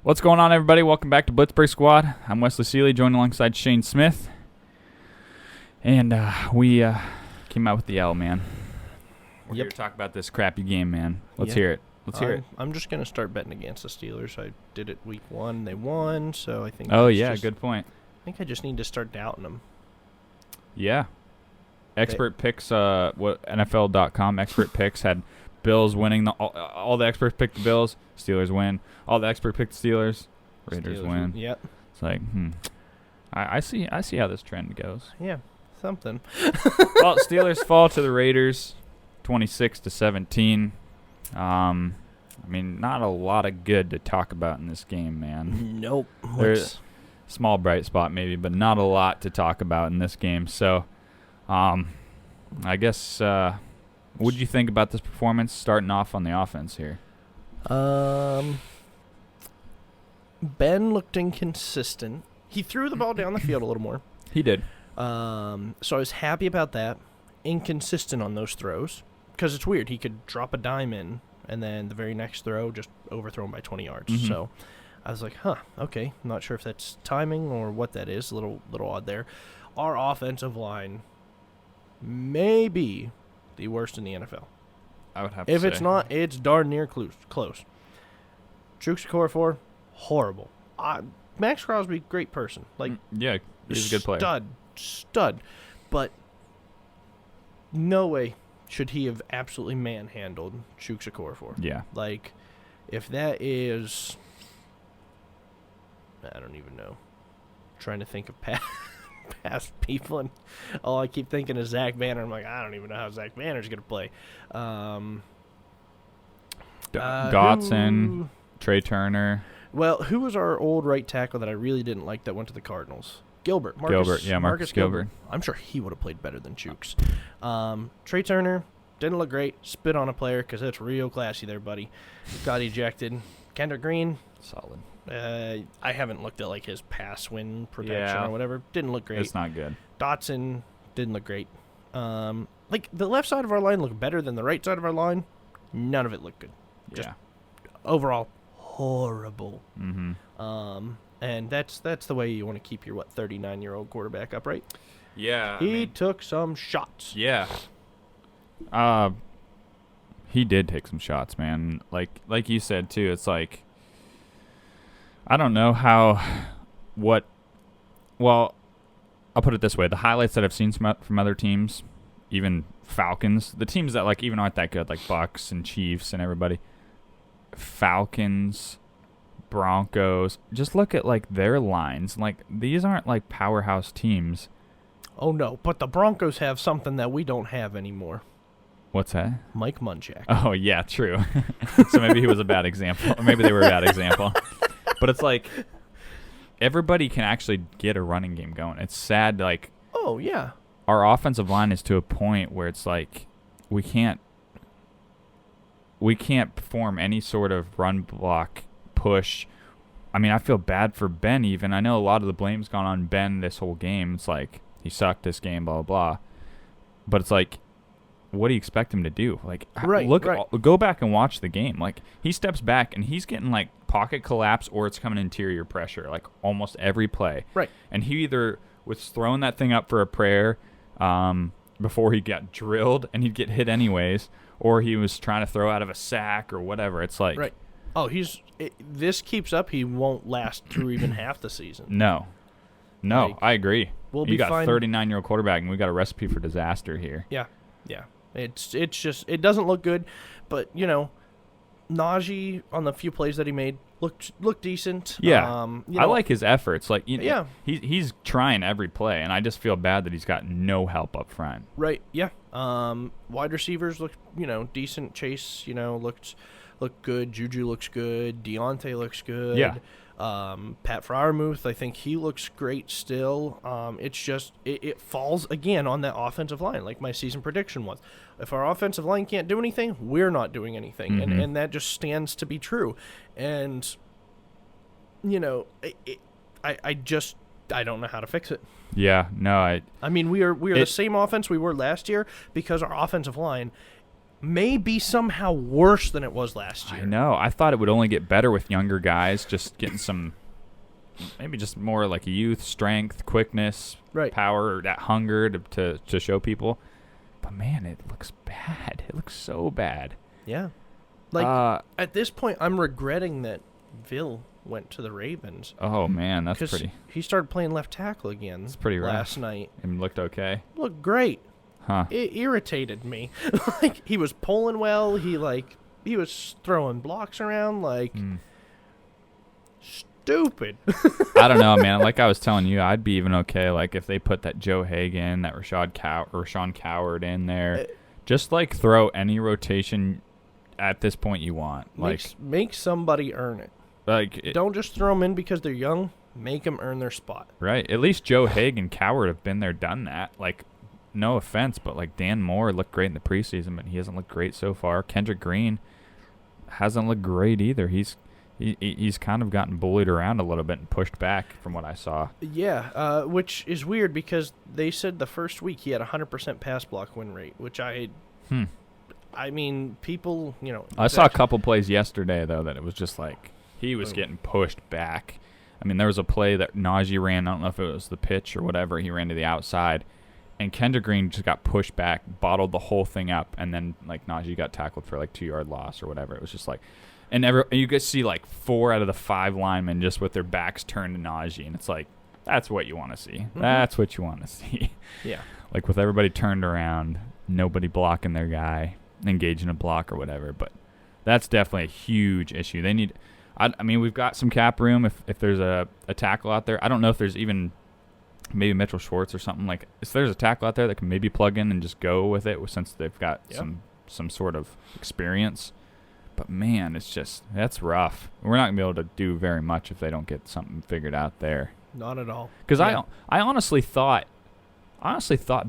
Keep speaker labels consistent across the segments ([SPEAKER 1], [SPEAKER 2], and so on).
[SPEAKER 1] What's going on, everybody? Welcome back to Blitzburg Squad. I'm Wesley Seeley, joined alongside Shane Smith. And we came out with the L, man. We're here to talk about this crappy game, man. Let's hear it. Let's hear it.
[SPEAKER 2] I'm just going to start betting against the Steelers. I did it week one. They won, so I think...
[SPEAKER 1] Good point.
[SPEAKER 2] I think I just need to start doubting them.
[SPEAKER 1] Yeah. Expert picks, NFL.com, expert picks had Bills winning. All the experts picked the Bills. Steelers win. All the experts picked the Steelers. Raiders win.
[SPEAKER 2] Yep.
[SPEAKER 1] It's like, I see how this trend goes.
[SPEAKER 2] Yeah, something.
[SPEAKER 1] Well, Steelers fall to the Raiders, 26-17. I mean, not a lot of good to talk about in this game, man.
[SPEAKER 2] Nope.
[SPEAKER 1] There's a small bright spot maybe, but not a lot to talk about in this game. So, I guess, what did you think about this performance starting off on the offense here?
[SPEAKER 2] Ben looked inconsistent. He threw the ball down the field a little more.
[SPEAKER 1] He did.
[SPEAKER 2] So I was happy about that. Inconsistent on those throws. Because it's weird. He could drop a dime in, and then the very next throw just overthrown by 20 yards.
[SPEAKER 1] Mm-hmm.
[SPEAKER 2] So I was like, okay. I'm not sure if that's timing or what that is. A little odd there. Our offensive line may be the worst in the NFL.
[SPEAKER 1] I would have to say.
[SPEAKER 2] If it's not, it's darn near close. Chukes Okorafor, horrible. Max Crosby, great person.
[SPEAKER 1] Yeah, he's a good player.
[SPEAKER 2] Stud. But no way should he have absolutely manhandled Chukes Okorafor.
[SPEAKER 1] Yeah.
[SPEAKER 2] If that is, I don't even know. Trying to think of past people, and all I keep thinking is Zach Banner. I'm like, I don't even know how Zach Banner's going to play.
[SPEAKER 1] Dotson, Trey Turner.
[SPEAKER 2] Well, who was our old right tackle that I really didn't like that went to the Cardinals? Marcus Gilbert. I'm sure he would have played better than Chukes. Trey Turner didn't look great. Spit on a player because that's real classy there, buddy. Got ejected. Kendrick Green.
[SPEAKER 1] Solid.
[SPEAKER 2] I haven't looked at his pass win protection or whatever. Didn't look great.
[SPEAKER 1] It's not good.
[SPEAKER 2] Dotson didn't look great. The left side of our line looked better than the right side of our line. None of it looked good. Just overall horrible.
[SPEAKER 1] Mm-hmm.
[SPEAKER 2] And that's the way you want to keep your 39-year-old quarterback upright.
[SPEAKER 1] Yeah.
[SPEAKER 2] He took some shots.
[SPEAKER 1] Yeah. He did take some shots, man. Like you said too, it's like I don't know well, I'll put it this way. The highlights that I've seen from other teams, even Falcons, the teams that even aren't that good, like Bucks and Chiefs and everybody, Falcons, Broncos, just look at their lines. These aren't powerhouse teams.
[SPEAKER 2] Oh no, but the Broncos have something that we don't have anymore.
[SPEAKER 1] What's that?
[SPEAKER 2] Mike Munchak.
[SPEAKER 1] Oh yeah, true. So maybe he was a bad example. Or maybe they were a bad example. But it's everybody can actually get a running game going. It's sad
[SPEAKER 2] oh yeah.
[SPEAKER 1] Our offensive line is to a point where it's we can't perform any sort of run block push. I mean, I feel bad for Ben even. I know a lot of the blame's gone on Ben this whole game. It's he sucked this game, blah, blah, blah. But it's what do you expect him to do? Go back and watch the game. He steps back and he's getting pocket collapse or it's coming interior pressure almost every play.
[SPEAKER 2] Right.
[SPEAKER 1] And he either was throwing that thing up for a prayer before he got drilled and he'd get hit anyways, or he was trying to throw out of a sack or whatever. It's
[SPEAKER 2] right. Oh, this keeps up, he won't last through even half the season.
[SPEAKER 1] No, I agree.
[SPEAKER 2] You
[SPEAKER 1] got a 39-year-old quarterback, and we got a recipe for disaster here.
[SPEAKER 2] Yeah. It's just it doesn't look good, but Najee on the few plays that he made looked decent.
[SPEAKER 1] Yeah, I like his efforts. He's trying every play, and I just feel bad that he's got no help up front.
[SPEAKER 2] Right. Yeah. Wide receivers look decent. Chase looked good. Juju looks good. Deontay looks good.
[SPEAKER 1] Yeah.
[SPEAKER 2] Pat Freiermuth, I think he looks great still. It's just it falls again on that offensive line, like my season prediction was. If our offensive line can't do anything, we're not doing anything,
[SPEAKER 1] mm-hmm.
[SPEAKER 2] and that just stands to be true. And I don't know how to fix it.
[SPEAKER 1] Yeah, no,
[SPEAKER 2] I mean, we are the same offense we were last year because our offensive line may be somehow worse than it was last year.
[SPEAKER 1] I know. I thought it would only get better with younger guys, just getting some, maybe just more like youth, strength, quickness, power, that hunger to show people. But, man, it looks bad. It looks so bad.
[SPEAKER 2] Yeah. Like, at this point, I'm regretting that Ville went to the Ravens.
[SPEAKER 1] Oh, man, that's pretty.
[SPEAKER 2] He started playing left tackle again.
[SPEAKER 1] It's pretty rough.
[SPEAKER 2] Last night.
[SPEAKER 1] And looked okay.
[SPEAKER 2] Looked great.
[SPEAKER 1] Huh.
[SPEAKER 2] It irritated me. Like, he was pulling well. He was throwing blocks around. Like, stupid.
[SPEAKER 1] I don't know, man. Like I was telling you, I'd be even okay. Like if they put that Joe Hagan, that Rashawn Coward in there, just like throw any rotation at this point you want. Like
[SPEAKER 2] make somebody earn it. Like don't just throw them in because they're young. Make them earn their spot.
[SPEAKER 1] Right. At least Joe Hagan, Coward have been there, done that. Like, no offense, but like Dan Moore looked great in the preseason, but he hasn't looked great so far. Kendrick Green hasn't looked great either. He's kind of gotten bullied around a little bit and pushed back from what I saw.
[SPEAKER 2] Yeah, which is weird because they said the first week he had a 100% pass block win rate, which I mean, people, you know.
[SPEAKER 1] I saw a couple plays yesterday, though, that it was just like he was getting pushed back. I mean, there was a play that Najee ran. I don't know if it was the pitch or whatever. He ran to the outside, and Kendrick Green just got pushed back, bottled the whole thing up, and then like Najee got tackled for like 2-yard loss or whatever. It was just like, and you could see like 4 out of the 5 linemen just with their backs turned to Najee, and it's like that's what you want to see. Mm-hmm. That's what you want to see.
[SPEAKER 2] Yeah,
[SPEAKER 1] like with everybody turned around, nobody blocking their guy, engaging a block or whatever. But that's definitely a huge issue. They need. I mean, we've got some cap room if there's a tackle out there. I don't know if there's even maybe Mitchell Schwartz or something. Like, if there's a tackle out there that can maybe plug in and just go with it since they've got some sort of experience. But, man, that's rough. We're not going to be able to do very much if they don't get something figured out there.
[SPEAKER 2] Not at all.
[SPEAKER 1] Because I honestly thought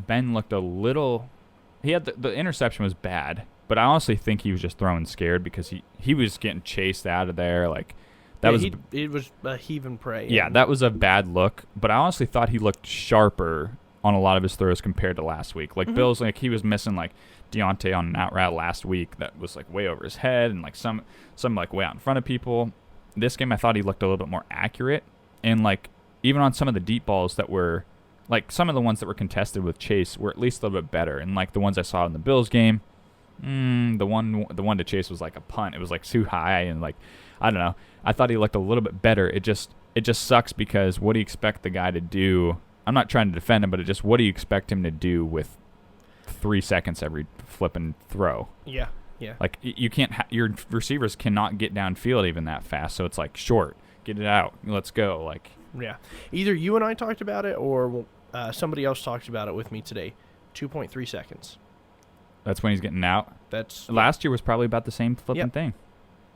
[SPEAKER 1] Ben looked a little – he had the interception was bad. But I honestly think he was just throwing scared because he was getting chased out of there. Like
[SPEAKER 2] it was a heave and pray.
[SPEAKER 1] Yeah, that was a bad look. But I honestly thought he looked sharper on a lot of his throws compared to last week. Like Bill's, like he was missing like Deontay on an out route last week that was like way over his head and like some like way out in front of people. This game I thought he looked a little bit more accurate and like even on some of the deep balls that were like some of the ones that were contested with Chase were at least a little bit better. And like the ones I saw in the Bills game. The one to Chase was like a punt. It was like too high and like I don't know. I thought he looked a little bit better. It just sucks because what do you expect the guy to do? I'm not trying to defend him, but what do you expect him to do with 3 seconds every flipping throw?
[SPEAKER 2] Yeah.
[SPEAKER 1] Like you can't. Your receivers cannot get downfield even that fast. So it's like short, get it out, let's go. Like
[SPEAKER 2] yeah. Either you and I talked about it or somebody else talked about it with me today. 2.3 seconds.
[SPEAKER 1] That's when he's getting out. Last year was probably about the same flipping thing.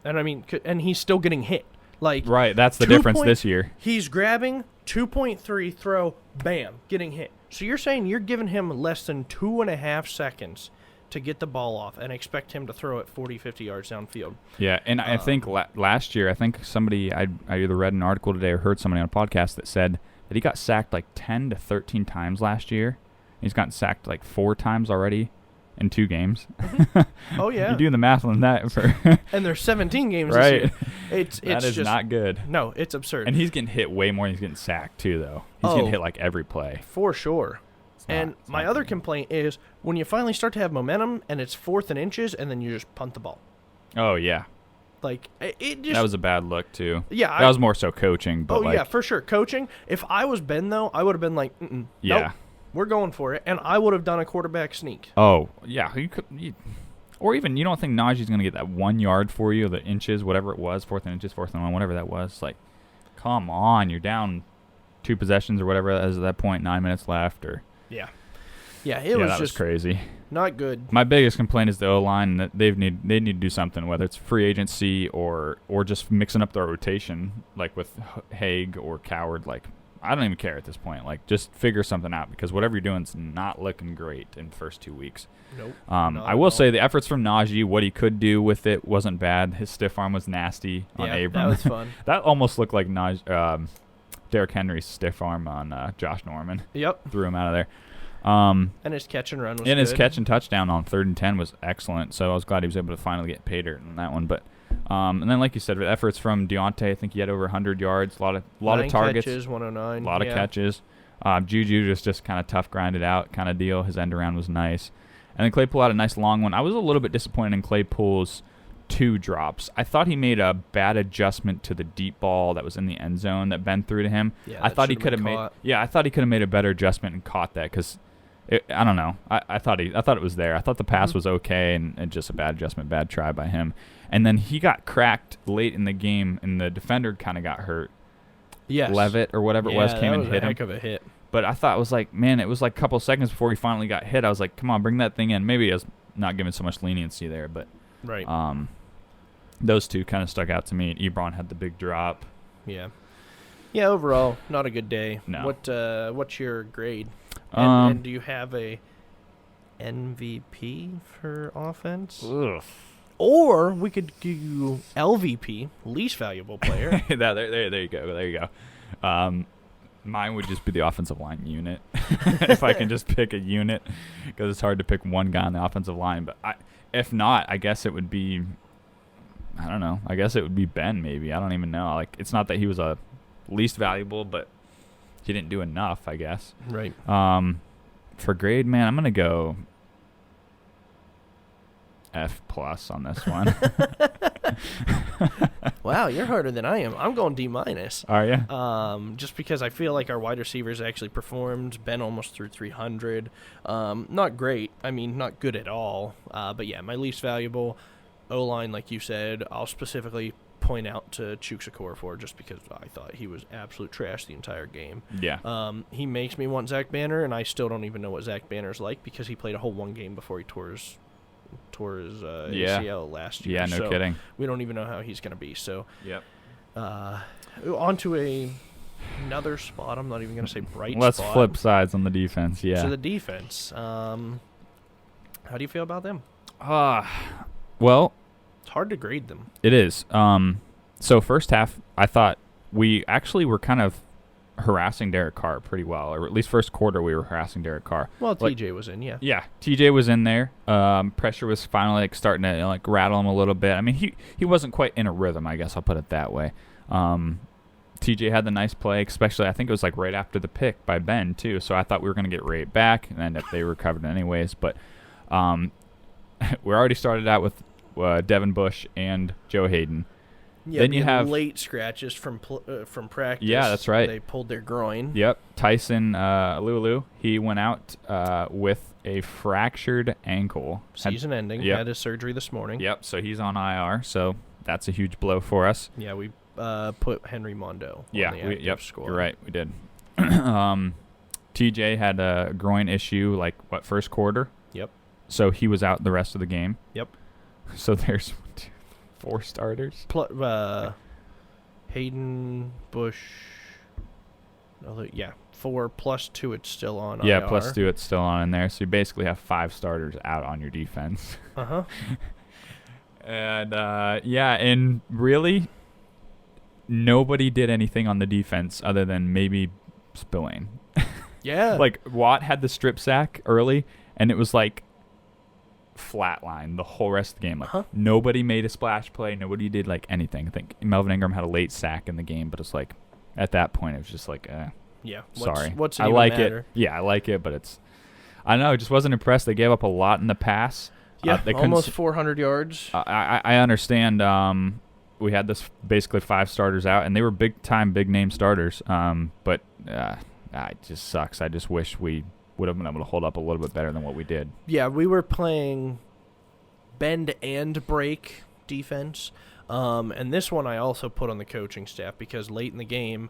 [SPEAKER 2] And I mean, and he's still getting hit. Like
[SPEAKER 1] right, that's the difference this year.
[SPEAKER 2] He's grabbing 2.3 throw, bam, getting hit. So you're saying you're giving him less than 2.5 seconds to get the ball off and expect him to throw it 40, 50 yards downfield.
[SPEAKER 1] Yeah, and I think last year, I think somebody, I either read an article today or heard somebody on a podcast that said that he got sacked like 10 to 13 times last year. He's gotten sacked like 4 times already. In 2 games.
[SPEAKER 2] Oh, yeah.
[SPEAKER 1] You do the math on that.
[SPEAKER 2] And there's 17 games
[SPEAKER 1] right.
[SPEAKER 2] this year. That
[SPEAKER 1] is not good.
[SPEAKER 2] No, it's absurd.
[SPEAKER 1] And he's getting hit way more than he's getting sacked, too, though. He's getting hit like every play.
[SPEAKER 2] For sure. And my other complaint is when you finally start to have momentum and it's 4th and inches and then you just punt the ball.
[SPEAKER 1] Oh, yeah.
[SPEAKER 2] Like, it just...
[SPEAKER 1] That was a bad look, too.
[SPEAKER 2] Yeah.
[SPEAKER 1] That was more so coaching. But
[SPEAKER 2] yeah, for sure. Coaching. If I was Ben, though, I would have been like,
[SPEAKER 1] yeah.
[SPEAKER 2] Nope. We're going for it, and I would have done a quarterback sneak.
[SPEAKER 1] Oh, yeah. Or even, you don't think Najee's going to get that 1 yard for you, the inches, whatever it was, 4th and inches, 4th and 1, whatever that was. Like, come on. You're down 2 possessions or whatever as at that point, 9 minutes left.
[SPEAKER 2] Yeah. Yeah, that
[SPEAKER 1] was crazy.
[SPEAKER 2] Not good.
[SPEAKER 1] My biggest complaint is the O-line. That they need to do something, whether it's free agency or just mixing up their rotation, like with Haig or Coward, like, I don't even care at this point. Like, just figure something out because whatever you're doing is not looking great in the first 2 weeks.
[SPEAKER 2] Nope.
[SPEAKER 1] I will say the efforts from Najee, what he could do with it wasn't bad. His stiff arm was nasty on Abram.
[SPEAKER 2] That was fun.
[SPEAKER 1] That almost looked like Derrick Henry's stiff arm on Josh Norman.
[SPEAKER 2] Yep.
[SPEAKER 1] Threw him out of there.
[SPEAKER 2] And his catch and run was good.
[SPEAKER 1] And his catch and touchdown on 3rd and 10 was excellent. So I was glad he was able to finally get pay dirt on that one. But and then, like you said, with efforts from Deontay, I think he had over 100 yards, a lot of targets,
[SPEAKER 2] catches, 109,
[SPEAKER 1] a lot of catches. Juju just kind of tough grinded out kind of deal. His end around was nice. And then Claypool had a nice long one. I was a little bit disappointed in Claypool's 2 drops. I thought he made a bad adjustment to the deep ball that was in the end zone that Ben threw to him.
[SPEAKER 2] Yeah,
[SPEAKER 1] I thought he could have made. Yeah, I thought he could have made a better adjustment and caught that because, I don't know. I thought it was there. I thought the pass was okay and just a bad adjustment, bad try by him. And then he got cracked late in the game, and the defender kind of got hurt.
[SPEAKER 2] Yes,
[SPEAKER 1] Levitt or whatever it was came and hit him.
[SPEAKER 2] Heck of a hit.
[SPEAKER 1] But I thought it was like, man, it was like a couple seconds before he finally got hit. I was like, come on, bring that thing in. Maybe I was not giving so much leniency there, but
[SPEAKER 2] right.
[SPEAKER 1] Those 2 kind of stuck out to me. Ebron had the big drop.
[SPEAKER 2] Yeah. Yeah, overall, not a good day.
[SPEAKER 1] No.
[SPEAKER 2] What's your grade? And do you have a MVP for offense?
[SPEAKER 1] Ugh.
[SPEAKER 2] Or we could do LVP, least valuable player.
[SPEAKER 1] There you go. There you go. Mine would just be the offensive line unit. If I can just pick a unit, because it's hard to pick one guy on the offensive line. But if not, I guess it would be, I don't know. I guess it would be Ben maybe. I don't even know. Like, it's not that he was a least valuable, but he didn't do enough, I guess.
[SPEAKER 2] Right.
[SPEAKER 1] For grade, man, I'm going to go F+ on this one.
[SPEAKER 2] Wow, you're harder than I am. I'm going D-.
[SPEAKER 1] Are you?
[SPEAKER 2] Just because I feel like our wide receivers actually performed. Ben almost threw 300. Not great. I mean, not good at all. But yeah, my least valuable O-line, like you said, I'll specifically point out to Chukwuekorfor for just because I thought he was absolute trash the entire game.
[SPEAKER 1] Yeah.
[SPEAKER 2] He makes me want Zach Banner, and I still don't even know what Zach Banner's like because he played a whole one game before he tore his ACL last year.
[SPEAKER 1] Yeah, no kidding.
[SPEAKER 2] We don't even know how he's going to be. So,
[SPEAKER 1] yep.
[SPEAKER 2] On to another spot. I'm not even going to say bright
[SPEAKER 1] Let's
[SPEAKER 2] spot.
[SPEAKER 1] flip sides on the defense, yeah.
[SPEAKER 2] So the defense, how do you feel about them?
[SPEAKER 1] Well,
[SPEAKER 2] it's hard to grade them.
[SPEAKER 1] It is. So first half, I thought we actually were kind of harassing Derek Carr pretty well, or at least first quarter we were harassing Derek Carr.
[SPEAKER 2] Well, TJ was in, yeah.
[SPEAKER 1] Yeah, TJ was in there. Pressure was finally starting to rattle him a little bit. I mean, he wasn't quite in a rhythm, I guess I'll put it that way. TJ had the nice play, especially I think it was right after the pick by Ben too. So I thought we were going to get right back, and then they recovered anyways. But we already started out with Devin Bush and Joe Hayden.
[SPEAKER 2] Yeah,
[SPEAKER 1] then you have
[SPEAKER 2] late scratches from practice.
[SPEAKER 1] Yeah, that's right.
[SPEAKER 2] They pulled their groin.
[SPEAKER 1] Yep. Tyson Lulu, he went out with a fractured ankle.
[SPEAKER 2] Season ending.
[SPEAKER 1] Yep.
[SPEAKER 2] Had his surgery this morning.
[SPEAKER 1] Yep. So he's on IR. So that's a huge blow for us.
[SPEAKER 2] Yeah, we put Henry Mondo.
[SPEAKER 1] Yeah.
[SPEAKER 2] on the active squad.
[SPEAKER 1] You're right. We did. TJ had a groin issue first quarter.
[SPEAKER 2] Yep.
[SPEAKER 1] So he was out the rest of the game.
[SPEAKER 2] Yep.
[SPEAKER 1] So there's 4 starters.
[SPEAKER 2] Hayden, Bush. 4 plus 2. It's still on.
[SPEAKER 1] Yeah,
[SPEAKER 2] IR.
[SPEAKER 1] plus 2. It's still on in there. So you basically have 5 starters out on your defense. And and really, nobody did anything on the defense other than maybe Spillane.
[SPEAKER 2] Yeah.
[SPEAKER 1] Watt had the strip sack early, and it was flatline the whole rest of the game. Nobody made a splash play. Nobody did anything. I think Melvin Ingram had a late sack in the game, but it's at that point it was just
[SPEAKER 2] yeah.
[SPEAKER 1] Sorry.
[SPEAKER 2] What's it
[SPEAKER 1] I
[SPEAKER 2] even
[SPEAKER 1] like
[SPEAKER 2] matter?
[SPEAKER 1] it. Yeah, I like it, but it's I don't know. I just wasn't impressed. They gave up a lot in the pass.
[SPEAKER 2] Yeah, almost 400 yards.
[SPEAKER 1] I understand. We had this basically 5 starters out, and they were big name starters. But it just sucks. I just wish we would have been able to hold up a little bit better than what we did.
[SPEAKER 2] Yeah, we were playing bend and break defense. And this one I also put on the coaching staff because late in the game,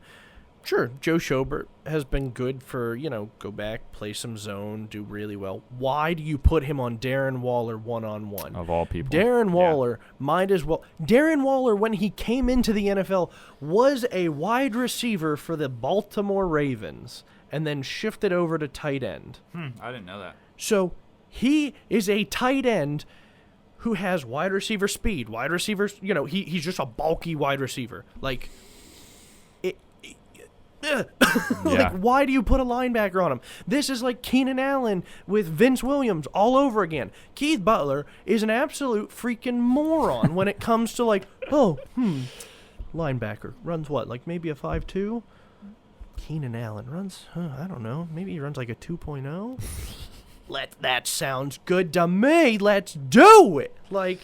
[SPEAKER 2] sure, Joe Schobert has been good for, go back, play some zone, do really well. Why do you put him on Darren Waller one-on-one?
[SPEAKER 1] Of all people.
[SPEAKER 2] Darren Waller might as well. Darren Waller, when he came into the NFL, was a wide receiver for the Baltimore Ravens and then shifted over to tight end.
[SPEAKER 1] I didn't know that.
[SPEAKER 2] So he is a tight end who has wide receiver speed. Wide receivers, he's just a bulky wide receiver. Like, why do you put a linebacker on him? This is like Keenan Allen with Vince Williams all over again. Keith Butler is an absolute freaking moron when it comes to like, linebacker runs what, like maybe a 5.2? Keenan Allen runs, I don't know, maybe he runs like a 2.0? That sounds good to me. Let's do it. Like,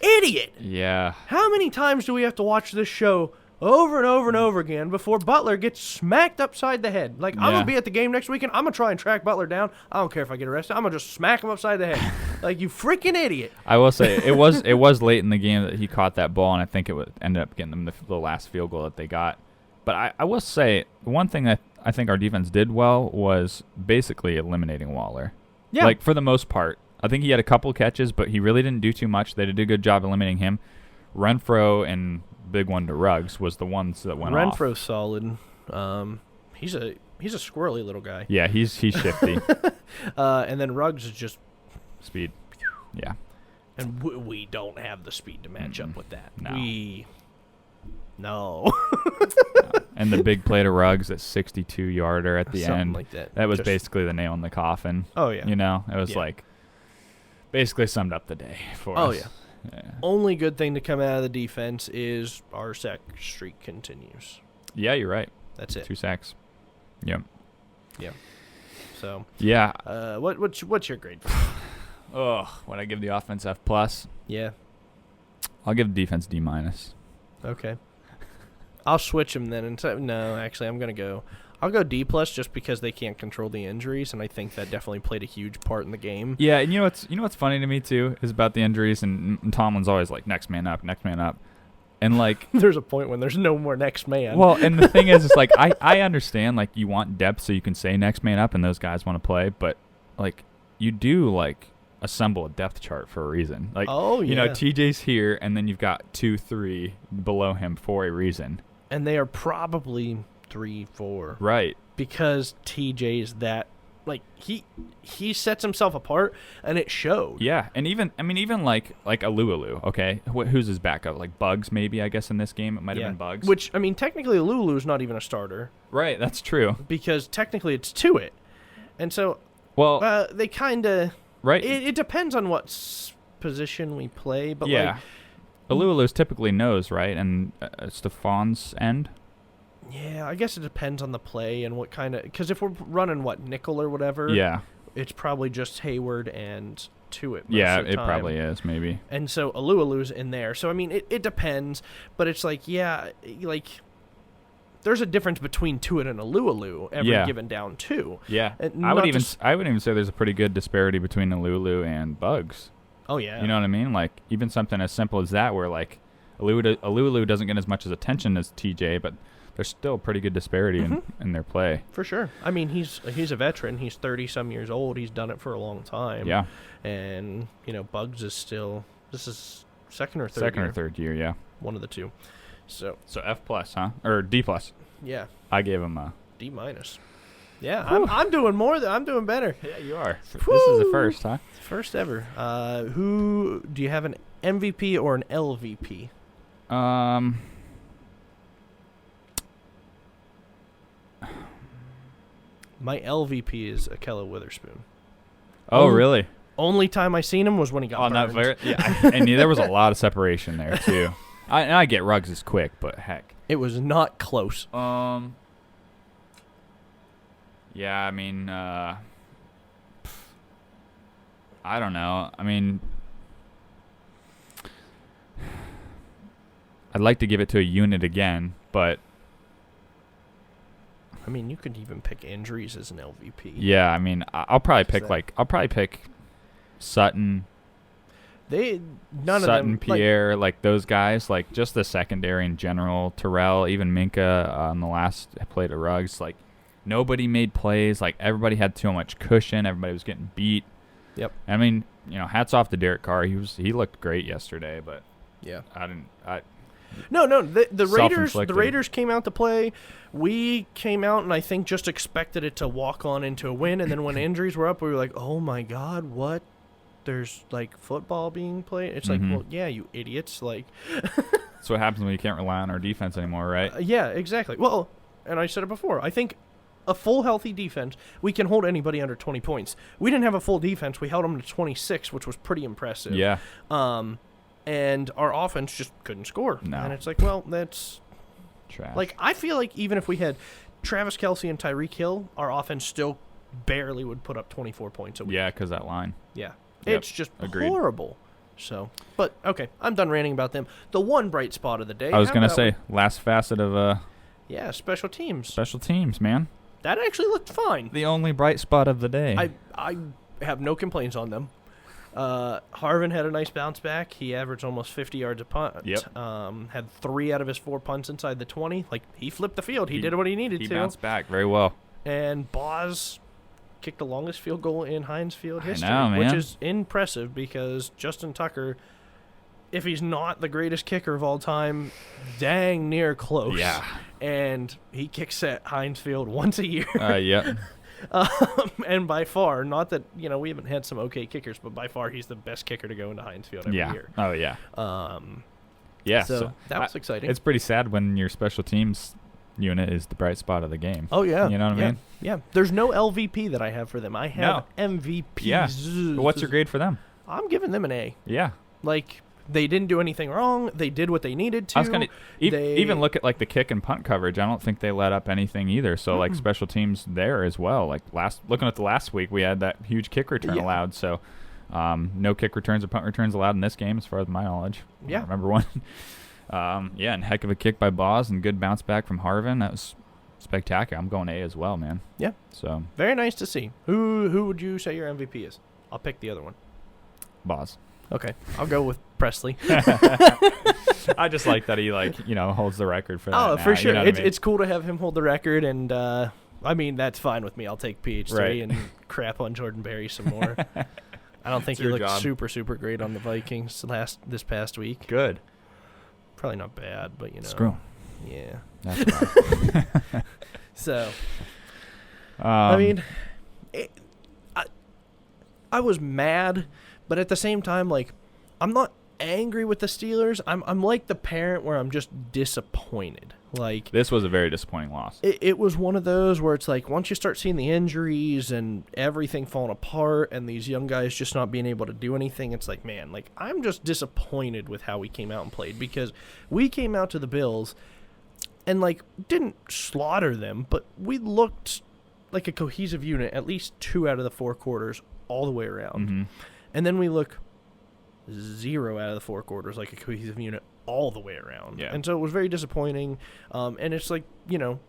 [SPEAKER 2] idiot.
[SPEAKER 1] Yeah.
[SPEAKER 2] How many times do we have to watch this show over and over and over again before Butler gets smacked upside the head? Like, I'm going to be at the game next weekend. I'm going to try and track Butler down. I don't care if I get arrested. I'm going to just smack him upside the head. Like, you freaking idiot.
[SPEAKER 1] I will say, it was late in the game that he caught that ball, and I think it ended up getting them the last field goal that they got. But I will say, one thing that I think our defense did well was basically eliminating Waller.
[SPEAKER 2] Yeah.
[SPEAKER 1] Like, for the most part. I think he had a couple catches, but he really didn't do too much. They did a good job eliminating him. Renfro and big one to Ruggs was the ones that went off.
[SPEAKER 2] Renfro's solid. He's a squirrely little guy.
[SPEAKER 1] Yeah, he's shifty.
[SPEAKER 2] And then Ruggs is just
[SPEAKER 1] speed. Yeah.
[SPEAKER 2] And we don't have the speed to match up with that.
[SPEAKER 1] No.
[SPEAKER 2] No.
[SPEAKER 1] And the big play to Ruggs, that 62-yarder at the
[SPEAKER 2] Something
[SPEAKER 1] end.
[SPEAKER 2] like that.
[SPEAKER 1] That was basically the nail in the coffin.
[SPEAKER 2] Oh, yeah.
[SPEAKER 1] You know, it was like basically summed up the day for us.
[SPEAKER 2] Oh, yeah. Only good thing to come out of the defense is our sack streak continues.
[SPEAKER 1] Yeah, you're right.
[SPEAKER 2] That's it.
[SPEAKER 1] 2 sacks. Yep.
[SPEAKER 2] Yeah. So.
[SPEAKER 1] Yeah.
[SPEAKER 2] What's your grade?
[SPEAKER 1] Would I give the offense F+?
[SPEAKER 2] Yeah.
[SPEAKER 1] I'll give the defense D-.
[SPEAKER 2] Okay. I'll switch them then. No, actually, I'll go D+ just because they can't control the injuries, and I think that definitely played a huge part in the game.
[SPEAKER 1] Yeah, and you know what's funny to me too is about the injuries, and Tomlin's always like next man up, and like
[SPEAKER 2] there's a point when there's no more next man.
[SPEAKER 1] Well, and the thing is, it's like I understand like you want depth so you can say next man up, and those guys want to play, but like you do like assemble a depth chart for a reason. Like, you know, TJ's here, and then you've got 2, 3 below him for a reason.
[SPEAKER 2] And they are probably 3, 4.
[SPEAKER 1] Right.
[SPEAKER 2] Because TJ's that, like, he sets himself apart, and it showed.
[SPEAKER 1] Yeah, and even like Alualu, okay? Who's his backup? Like Bugs, maybe, I guess, in this game? It might have been Bugs.
[SPEAKER 2] Which, I mean, technically Alualu's not even a starter.
[SPEAKER 1] Right, that's true.
[SPEAKER 2] Because technically it's to it. And so, they kind of...
[SPEAKER 1] Right.
[SPEAKER 2] It depends on what position we play, but
[SPEAKER 1] like Alualu's typically nose, right? And Stefan's end.
[SPEAKER 2] Yeah, I guess it depends on the play and what kind of, because if we're running nickel or whatever, it's probably just Hayward and to it.
[SPEAKER 1] Yeah, it probably is maybe.
[SPEAKER 2] And so Alualu's in there. So I mean, it depends, but it's like there's a difference between Tuitt and Alualu every given down too.
[SPEAKER 1] Yeah, I would even say there's a pretty good disparity between Alualu and Bugs.
[SPEAKER 2] Oh yeah,
[SPEAKER 1] you know what I mean? Like even something as simple as that, where like Alualu doesn't get as much as attention as TJ, but there's still pretty good disparity in their play.
[SPEAKER 2] For sure. I mean, he's a veteran. He's 30-some years old. He's done it for a long time.
[SPEAKER 1] Yeah.
[SPEAKER 2] And Bugs is still. This is second or third
[SPEAKER 1] year. Yeah.
[SPEAKER 2] One of the two. So
[SPEAKER 1] F+, huh? Or D+.
[SPEAKER 2] Yeah.
[SPEAKER 1] I gave him a
[SPEAKER 2] D-. Yeah, I'm doing I'm doing better.
[SPEAKER 1] Yeah, you are. This is the first, huh?
[SPEAKER 2] First ever. Who do you have, an MVP or an LVP? My LVP is Akella Witherspoon.
[SPEAKER 1] Oh, really?
[SPEAKER 2] Only time I seen him was when he got burned.
[SPEAKER 1] And there was a lot of separation there too. I get Ruggs is quick, but heck,
[SPEAKER 2] it was not close.
[SPEAKER 1] Yeah, I mean, I don't know. I mean, I'd like to give it to a unit again, but
[SPEAKER 2] I mean, you could even pick injuries as an LVP.
[SPEAKER 1] Yeah, I mean, I'll probably pick Sutton. Sutton, Pierre, like those guys, like just the secondary in general. Terrell, even Minka on the last play to Ruggs. Like nobody made plays. Like everybody had too much cushion. Everybody was getting beat.
[SPEAKER 2] Yep.
[SPEAKER 1] I mean, hats off to Derek Carr. He looked great yesterday, but
[SPEAKER 2] yeah,
[SPEAKER 1] No.
[SPEAKER 2] The Raiders came out to play. We came out and I think just expected it to walk on into a win. And then when injuries were up, we were like, oh my God, what? There's like football being played. It's like, well, yeah, you idiots. Like,
[SPEAKER 1] that's what happens when you can't rely on our defense anymore, right?
[SPEAKER 2] Yeah, exactly. Well, and I said it before, I think a full healthy defense, we can hold anybody under 20 points. We didn't have a full defense. We held them to 26, which was pretty impressive.
[SPEAKER 1] Yeah.
[SPEAKER 2] And our offense just couldn't score.
[SPEAKER 1] No.
[SPEAKER 2] And it's like, well, that's
[SPEAKER 1] trash.
[SPEAKER 2] Like, I feel like even if we had Travis Kelce and Tyreek Hill, our offense still barely would put up 24 points a week.
[SPEAKER 1] Yeah, because that line.
[SPEAKER 2] Yeah.
[SPEAKER 1] Yep.
[SPEAKER 2] It's just
[SPEAKER 1] Agreed.
[SPEAKER 2] Horrible. So, but, okay, I'm done ranting about them. The one bright spot of the day.
[SPEAKER 1] I was going to say, last facet of
[SPEAKER 2] yeah, special teams.
[SPEAKER 1] Special teams, man.
[SPEAKER 2] That actually looked fine.
[SPEAKER 1] The only bright spot of the day.
[SPEAKER 2] I have no complaints on them. Harvin had a nice bounce back. He averaged almost 50 yards a punt.
[SPEAKER 1] Yep.
[SPEAKER 2] Had 3 out of his 4 punts inside the 20. Like, he flipped the field. He did what he needed to.
[SPEAKER 1] He bounced back very well.
[SPEAKER 2] And Boz kicked the longest field goal in Heinz Field history,
[SPEAKER 1] I know, man.
[SPEAKER 2] which is impressive because Justin Tucker, if he's not the greatest kicker of all time, dang near close.
[SPEAKER 1] Yeah.
[SPEAKER 2] And he kicks at Heinz Field once a year.
[SPEAKER 1] Yeah.
[SPEAKER 2] And by far, not that, we haven't had some okay kickers, but by far he's the best kicker to go into Heinz Field every year.
[SPEAKER 1] Oh, yeah.
[SPEAKER 2] Yeah, so that was exciting.
[SPEAKER 1] It's pretty sad when your special teams unit is the bright spot of the game.
[SPEAKER 2] Oh, yeah.
[SPEAKER 1] You know what I mean?
[SPEAKER 2] Yeah. There's no LVP that I have for them. I have MVP.
[SPEAKER 1] Yeah. What's your grade for them?
[SPEAKER 2] I'm giving them an A.
[SPEAKER 1] Yeah.
[SPEAKER 2] Like, they didn't do anything wrong. They did what they needed to.
[SPEAKER 1] I was gonna even look at like the kick and punt coverage. I don't think they let up anything either. So like special teams there as well. Like looking at the last week, we had that huge kick return allowed. So no kick returns or punt returns allowed in this game, as far as my knowledge.
[SPEAKER 2] Yeah,
[SPEAKER 1] I remember one. And heck of a kick by Boz and good bounce back from Harvin. That was spectacular. I'm going A as well, man.
[SPEAKER 2] Yeah.
[SPEAKER 1] So
[SPEAKER 2] very nice to see. Who would you say your MVP is? I'll pick the other one.
[SPEAKER 1] Boz.
[SPEAKER 2] Okay, I'll go with Presley.
[SPEAKER 1] I just like that he holds the record for that.
[SPEAKER 2] Oh,
[SPEAKER 1] now,
[SPEAKER 2] for sure.
[SPEAKER 1] It's
[SPEAKER 2] cool to have him hold the record, and I mean that's fine with me. I'll take PH3 and crap on Jordan Berry some more. I don't think he looked super great on the Vikings this past week.
[SPEAKER 1] Good.
[SPEAKER 2] Probably not bad, but
[SPEAKER 1] Screw.
[SPEAKER 2] Yeah.
[SPEAKER 1] That's fine.
[SPEAKER 2] So, I mean, I was mad. But at the same time, like, I'm not angry with the Steelers. I'm like the parent where I'm just disappointed. Like,
[SPEAKER 1] this was a very disappointing loss.
[SPEAKER 2] It was one of those where it's like once you start seeing the injuries and everything falling apart and these young guys just not being able to do anything, it's like, man, like I'm just disappointed with how we came out and played because we came out to the Bills and like didn't slaughter them, but we looked like a cohesive unit at least 2 out of the 4 quarters all the way around.
[SPEAKER 1] Mm-hmm.
[SPEAKER 2] And then we look 0 out of the 4 quarters like a cohesive unit all the way around.
[SPEAKER 1] Yeah.
[SPEAKER 2] And so it was very disappointing. And it's like,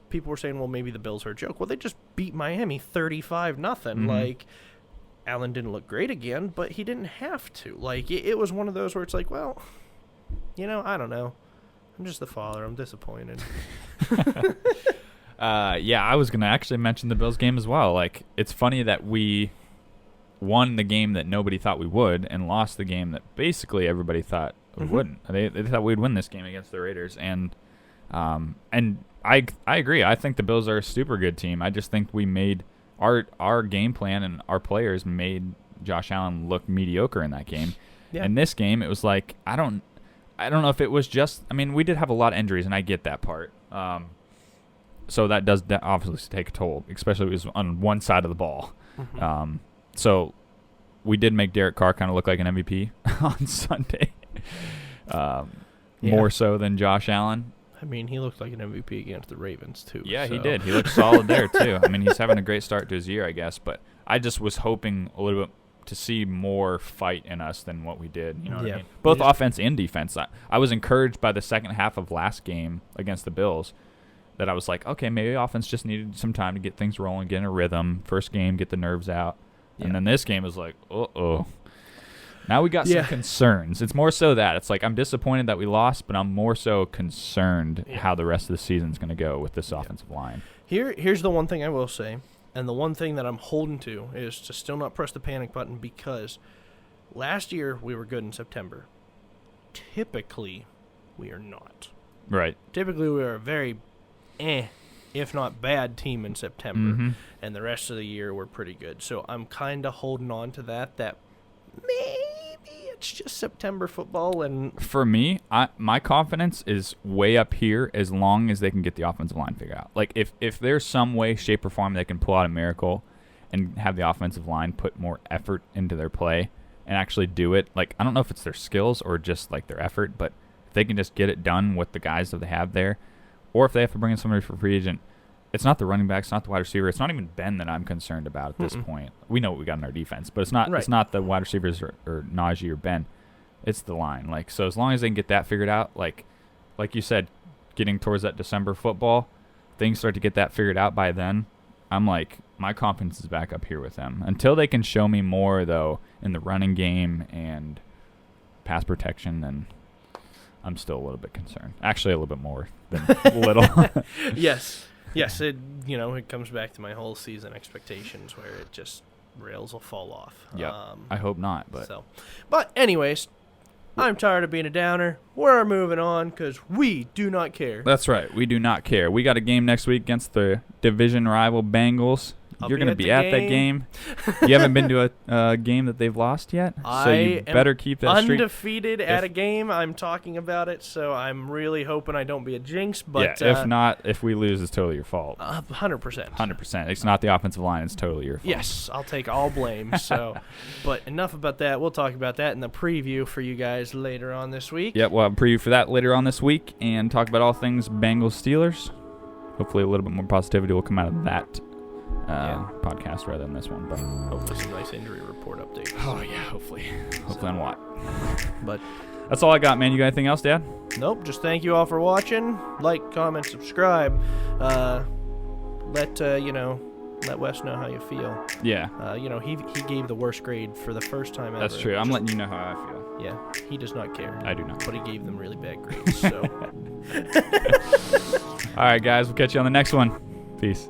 [SPEAKER 2] people were saying, well, maybe the Bills are a joke. Well, they just beat Miami 35-0.
[SPEAKER 1] Mm-hmm.
[SPEAKER 2] Like, Allen didn't look great again, but he didn't have to. Like, it was one of those where it's like, well, I don't know. I'm just the father. I'm disappointed.
[SPEAKER 1] Yeah, I was going to actually mention the Bills game as well. Like, it's funny that we won the game that nobody thought we would and lost the game that basically everybody thought we wouldn't. They thought we'd win this game against the Raiders, and I agree. I think the Bills are a super good team. I just think we made our game plan and our players made Josh Allen look mediocre in that game. Yeah. In this game, it was like I don't know if it was just. I mean, we did have a lot of injuries, and I get that part. So that does obviously take a toll, especially if it was on one side of the ball. Mm-hmm. So we did make Derek Carr kind of look like an MVP on Sunday, more so than Josh Allen.
[SPEAKER 2] I mean, he looked like an MVP against the Ravens, too.
[SPEAKER 1] Yeah,
[SPEAKER 2] so.
[SPEAKER 1] He did. He looked solid there, too. I mean, he's having a great start to his year, I guess. But I just was hoping a little bit to see more fight in us than what we did. You know what I mean? Both offense and defense. I was encouraged by the second half of last game against the Bills that I was like, okay, maybe offense just needed some time to get things rolling, get in a rhythm. First game, get the nerves out. Yeah. And then this game was like, uh-oh. Now we got some concerns. It's more so that. It's like I'm disappointed that we lost, but I'm more so concerned how the rest of the season's going to go with this offensive line.
[SPEAKER 2] Here's the one thing I will say, and the one thing that I'm holding to is to still not press the panic button because last year we were good in September. Typically, we are not.
[SPEAKER 1] Right.
[SPEAKER 2] Typically, we are a very if not bad team in September,
[SPEAKER 1] mm-hmm.
[SPEAKER 2] and the rest of the year we're pretty good. So I'm kind of holding on to that maybe a it's just September football. And
[SPEAKER 1] for me, my confidence is way up here as long as they can get the offensive line figured out. Like, if there's some way, shape, or form they can pull out a miracle and have the offensive line put more effort into their play and actually do it. Like, I don't know if it's their skills or just, like, their effort, but if they can just get it done with the guys that they have there, or if they have to bring in somebody for free agent, it's not the running back, it's not the wide receiver, it's not even Ben that I'm concerned about at this point. We know what we got in our defense, but it's not the wide receivers or Najee or Ben. It's the line. Like, so as long as they can get that figured out, like you said, getting towards that December football, things start to get that figured out by then, I'm like, my confidence is back up here with them. Until they can show me more, though, in the running game and pass protection, then I'm still a little bit concerned. Actually, a little bit more than little.
[SPEAKER 2] Yes. Yes, it comes back to my whole season expectations where it just rails will fall off.
[SPEAKER 1] Yeah, I hope not.
[SPEAKER 2] But anyways, I'm tired of being a downer. We're moving on because we do not care.
[SPEAKER 1] That's right. We do not care. We got a game next week against the division rival Bengals. You're going to be at that game. You haven't been to a game that they've lost yet, so you better keep that streak.
[SPEAKER 2] Undefeated at a game. I'm talking about it, so I'm really hoping I don't be a jinx. But
[SPEAKER 1] yeah, if not, if we lose, it's totally your fault.
[SPEAKER 2] 100%.
[SPEAKER 1] 100%. It's not the offensive line. It's totally your fault.
[SPEAKER 2] Yes, I'll take all blame. So, but enough about that. We'll talk about that in the preview for you guys later on this week.
[SPEAKER 1] Yep, we'll have a preview for that later on this week and talk about all things Bengals-Steelers. Hopefully a little bit more positivity will come out of that podcast rather than this one, but
[SPEAKER 2] hopefully some nice injury report updates.
[SPEAKER 1] Oh yeah, hopefully on what.
[SPEAKER 2] But
[SPEAKER 1] that's all I got, man. You got anything else, Dad?
[SPEAKER 2] Nope. Just thank you all for watching. Like, comment, subscribe. Let Wes know how you feel.
[SPEAKER 1] Yeah.
[SPEAKER 2] He gave the worst grade for the first time ever.
[SPEAKER 1] That's true. I'm letting you know how I feel.
[SPEAKER 2] Yeah, he does not care.
[SPEAKER 1] I do not.
[SPEAKER 2] But he gave them really bad grades. So.
[SPEAKER 1] All right, guys. We'll catch you on the next one. Peace.